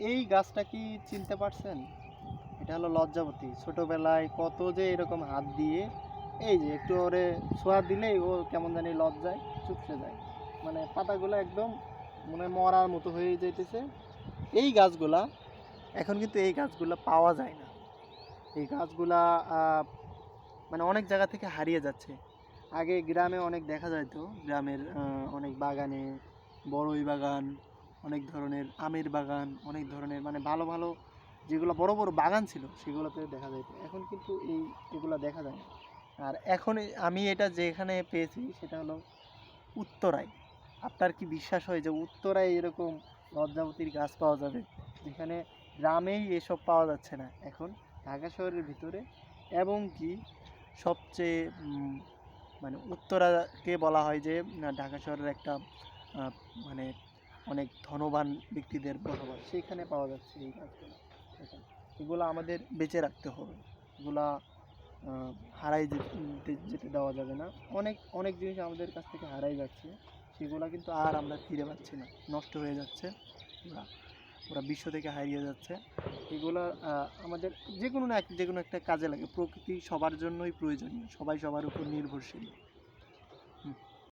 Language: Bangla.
এই গাছটা কি চিনতে পারছেন? এটা হলো লজ্জাবতী। ছোটবেলায় কত যে এরকম হাত দিয়ে এই যে একটু ওরে ছোঁয়া দিলেই ও কেমন জানি লজ্জায় চুপসে যায়। মানে পাতাগুলো একদম মনে হয় মরার মতো হয়ে যাইতেছে। এই গাছগুলা এখন কিন্তু এই গাছগুলা পাওয়া যায় না। এই গাছগুলা মানে অনেক জায়গা থেকে হারিয়ে যাচ্ছে। আগে গ্রামে অনেক দেখা যেত, গ্রামের অনেক বাগানে বড়ই বাগান, অনেক ধরনের আমের বাগান, অনেক ধরনের মানে ভালো ভালো যেগুলো বড় বড় বাগান ছিল সেগুলোতে দেখা যেত। এখন কিন্তু এগুলো দেখা যায় না। আর এখন আমি এটা যেখানে পেয়েছি সেটা হলো উত্তরায়। আপনার কি বিশ্বাস হয় যে উত্তরায় এরকম লজ্জাবতীর গাছ পাওয়া যাবে, যেখানে গ্রামেই এসব পাওয়া যাচ্ছে না এখন ঢাকা শহরের ভিতরে? এবং কি সবচেয়ে মানে উত্তরাকে বলা হয় যে ঢাকা শহরের একটা আহ, মানে অনেক ধনবান ব্যক্তিদের বসবাস, সেইখানে পাওয়া যাচ্ছে এই গাছগুলো। এখন এগুলো আমাদের বেঁচে রাখতে হবে, এগুলা আহ, হারাই যেতে দেওয়া যাবে না। অনেক অনেক জিনিস আমাদের কাছ থেকে হারাই যাচ্ছে, সেগুলো কিন্তু আর আমরা ফিরে পাচ্ছি না, নষ্ট হয়ে যাচ্ছে, ওরা ওরা বিশ্ব থেকে হারিয়ে যাচ্ছে। এগুলো আমাদের যে কোনো একটা কাজে লাগে। প্রকৃতি সবার জন্যই প্রয়োজনীয়, সবাই সবার উপর নির্ভরশীল।